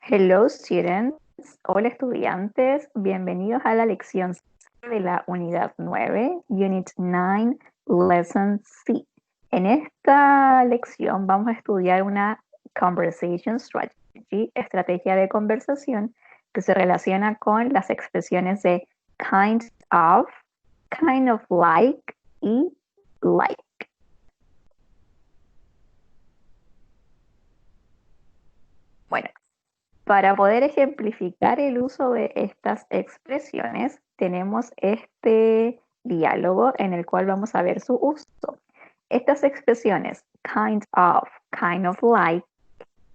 Hello students, hola estudiantes, bienvenidos a la lección de la unidad 9, Unit 9, Lesson C. En esta lección vamos a estudiar una Conversation Strategy, estrategia de conversación, que se relaciona con las expresiones de kind of like y like. Bueno, para poder ejemplificar el uso de estas expresiones, tenemos este diálogo en el cual vamos a ver su uso. Estas expresiones kind of like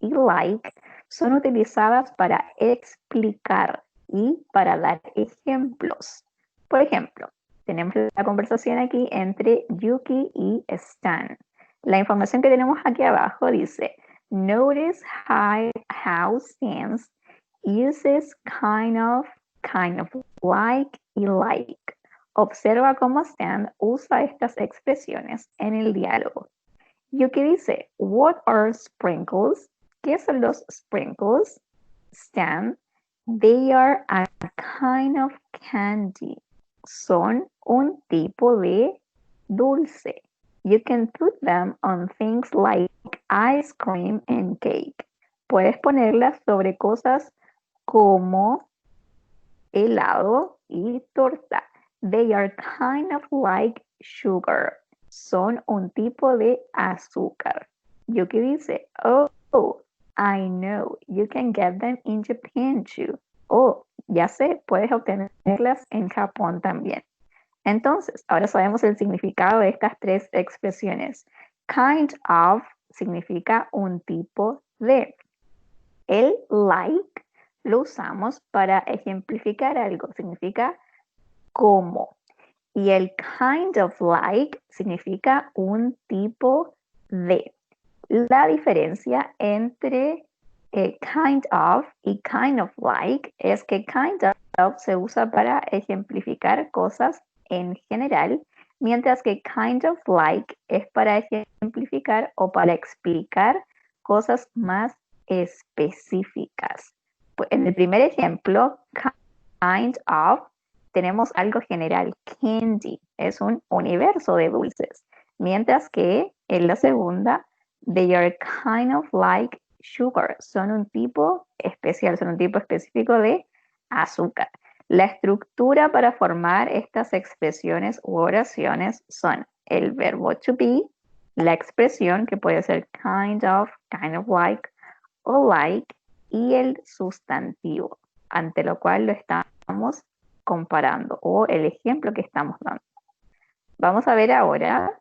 y like son utilizadas para explicar y para dar ejemplos. Por ejemplo, tenemos la conversación aquí entre Yuki y Stan. La información que tenemos aquí abajo dice: Notice how Stan uses kind of like y like. Observa cómo Stan usa estas expresiones en el diálogo. Yuki dice, what are sprinkles? ¿Qué son los sprinkles? Stan, they are a kind of candy. Son un tipo de dulce. You can put them on things like ice cream and cake. Puedes ponerlas sobre cosas como helado y torta. They are kind of like sugar. Son un tipo de azúcar. Yuki dice, oh, I know, you can get them in Japan too. Oh, ya sé, puedes obtenerlas en Japón también. Entonces, ahora sabemos el significado de estas tres expresiones. Kind of significa un tipo de. El like lo usamos para ejemplificar algo, significa como. Y el kind of like significa un tipo de. La diferencia entre kind of y kind of like es que kind of se usa para ejemplificar cosas en general, mientras que kind of like es para ejemplificar o para explicar cosas más específicas. Pues en el primer ejemplo, kind of, tenemos algo general, candy, es un universo de dulces, mientras que en la segunda, they are kind of like sugar, son un tipo especial, son un tipo específico de azúcar. La estructura para formar estas expresiones u oraciones son el verbo to be, la expresión que puede ser kind of like o like, y el sustantivo, ante lo cual lo estamos comparando o el ejemplo que estamos dando. Vamos a ver ahora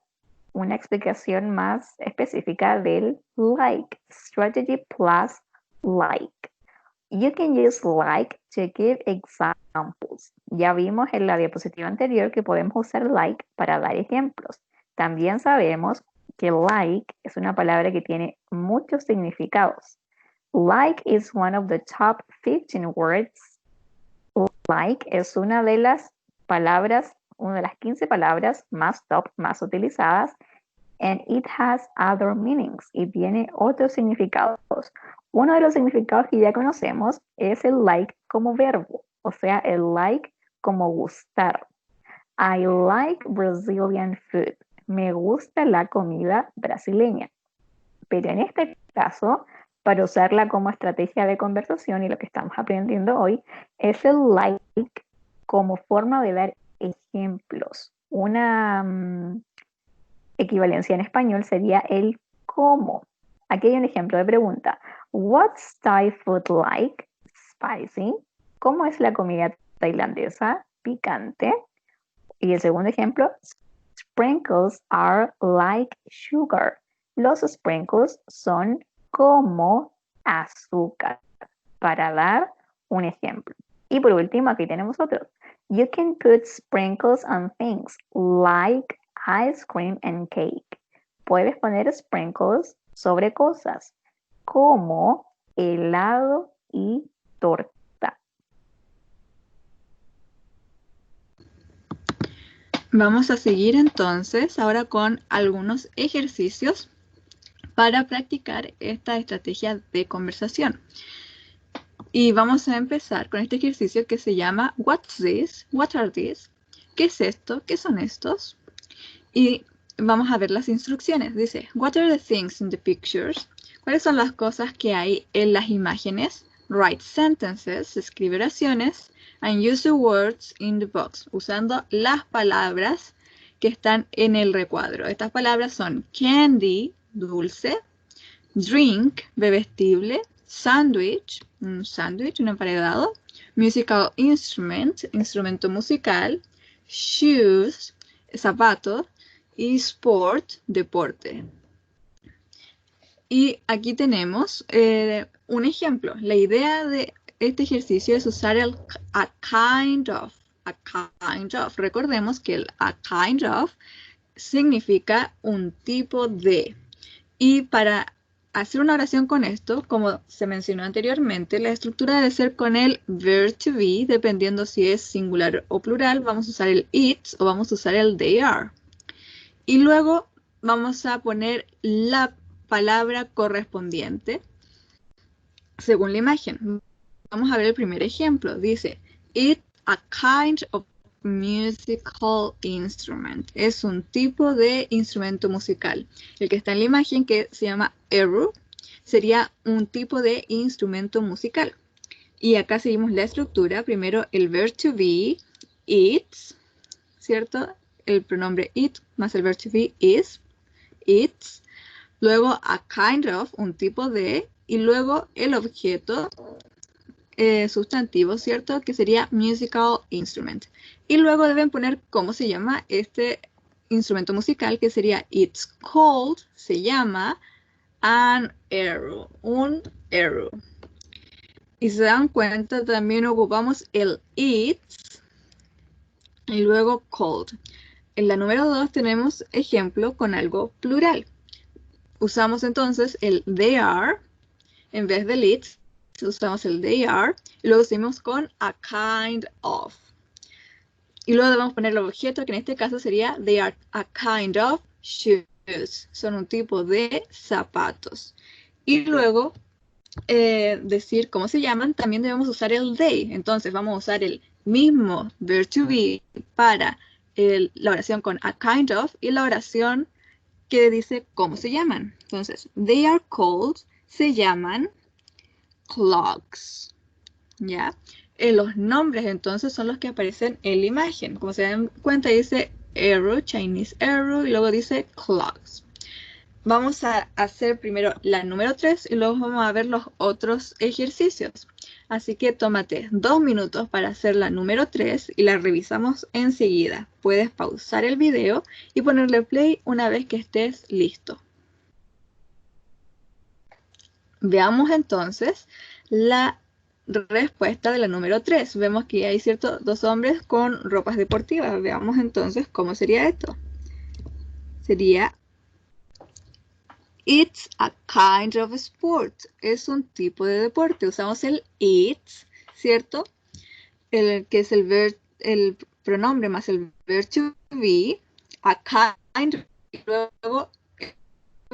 una explicación más específica del like, strategy plus like. You can use like to give examples. Ya vimos en la diapositiva anterior que podemos usar like para dar ejemplos. También sabemos que like es una palabra que tiene muchos significados. Like is one of the top 15 words. Like es una de las palabras, una de las 15 palabras más top, más utilizadas, and it has other meanings, y tiene otros significados. Uno de los significados que ya conocemos es el like como verbo, o sea, el like como gustar. I like Brazilian food. Me gusta la comida brasileña. Pero en este caso, para usarla como estrategia de conversación y lo que estamos aprendiendo hoy, es el like como forma de dar ejemplos. Una equivalencia en español sería el cómo. Aquí hay un ejemplo de pregunta. What's Thai food like? Spicy. ¿Cómo es la comida tailandesa? Picante. Y el segundo ejemplo, sprinkles are like sugar. Los sprinkles son como azúcar, para dar un ejemplo. Y por último, aquí tenemos otro. You can put sprinkles on things like ice cream and cake. Puedes poner sprinkles sobre cosas como helado y torta. Vamos a seguir entonces ahora con algunos ejercicios para practicar esta estrategia de conversación. Y vamos a empezar con este ejercicio que se llama What's this? What are these? ¿Qué es esto? ¿Qué son estos? Y vamos a ver las instrucciones. Dice, what are the things in the pictures? ¿Cuáles son las cosas que hay en las imágenes? Write sentences, escribe oraciones, and use the words in the box, usando las palabras que están en el recuadro. Estas palabras son candy, dulce, drink, bebestible, sandwich, un sándwich, un emparedado, musical instrument, instrumento musical, shoes, zapatos, y sport, deporte. Y aquí tenemos un ejemplo. La idea de este ejercicio es usar el a kind of. A kind of. Recordemos que el a kind of significa un tipo de. Y para hacer una oración con esto, como se mencionó anteriormente, la estructura debe ser con el verb to be, dependiendo si es singular o plural. Vamos a usar el it's o vamos a usar el they are. Y luego vamos a poner la palabra correspondiente según la imagen. Vamos a ver el primer ejemplo. Dice, it's a kind of musical instrument. Es un tipo de instrumento musical. El que está en la imagen, que se llama arrow, sería un tipo de instrumento musical. Y acá seguimos la estructura. Primero el verb to be, it's, ¿cierto? El pronombre it más el verb to be is, it's. Luego a kind of, un tipo de, y luego el objeto sustantivo, ¿cierto? Que sería musical instrument. Y luego deben poner cómo se llama este instrumento musical, que sería it's called, se llama an arrow, un arrow. Y se dan cuenta, también ocupamos el it's y luego called. En la número 2 tenemos ejemplo con algo plural. Usamos entonces el they are, en vez del it's, usamos el they are, y luego seguimos con a kind of. Y luego debemos poner el objeto, que en este caso sería they are a kind of shoes. Son un tipo de zapatos. Y luego decir cómo se llaman, también debemos usar el they. Entonces vamos a usar el mismo verb to be para la oración con a kind of y la oración que dice cómo se llaman. Entonces, they are called, se llaman clogs. ¿Ya? Los nombres entonces son los que aparecen en la imagen. Como se dan cuenta, dice arrow, Chinese arrow, y luego dice clogs. Vamos a hacer primero la número 3 y luego vamos a ver los otros ejercicios. Así que tómate 2 minutos para hacer la número 3 y la revisamos enseguida. Puedes pausar el video y ponerle play una vez que estés listo. Veamos entonces la respuesta de la número 3. Vemos que hay dos hombres con ropas deportivas. Veamos entonces cómo sería esto. Sería it's a kind of sport. Es un tipo de deporte. Usamos el it's, ¿cierto? Que es el pronombre más el verb to be. A kind, y luego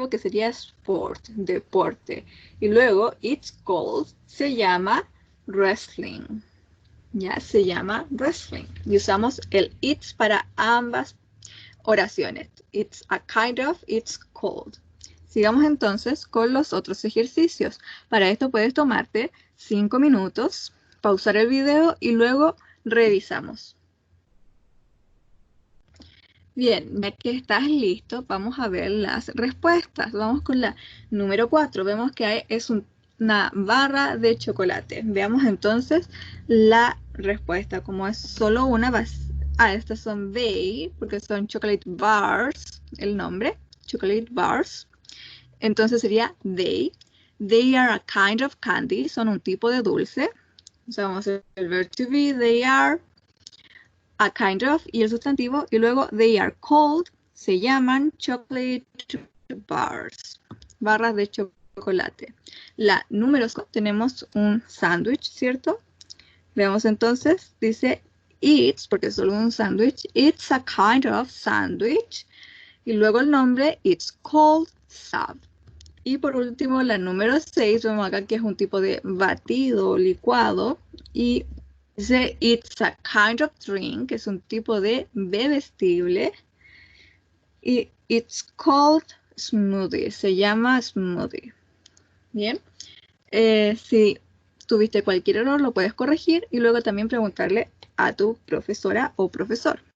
que sería sport, deporte. Y luego it's called, se llama wrestling. Ya se llama wrestling. Y usamos el it's para ambas oraciones. It's a kind of, it's called. Sigamos entonces con los otros ejercicios. Para esto puedes tomarte 5 minutos, pausar el video y luego revisamos. Bien, ya que estás listo, vamos a ver las respuestas. Vamos con la número 4. Vemos que es una barra de chocolate. Veamos entonces la respuesta. Como es solo una, estas son they, porque son chocolate bars, el nombre, chocolate bars. Entonces sería they. They are a kind of candy, son un tipo de dulce. Usamos el verb to be, they are a kind of, y el sustantivo, y luego they are called, se llaman chocolate bars, barras de chocolate. La número 5 tenemos un sándwich, ¿cierto? Veamos entonces, dice it's, porque es solo un sándwich, it's a kind of sandwich, y luego el nombre, it's called sub. Y por último, la número 6, vemos acá que es un tipo de batido, licuado. Y dice, it's a kind of drink, que es un tipo de bebestible. Y it's called smoothie, se llama smoothie. Bien. Si tuviste cualquier error, lo puedes corregir y luego también preguntarle a tu profesora o profesor.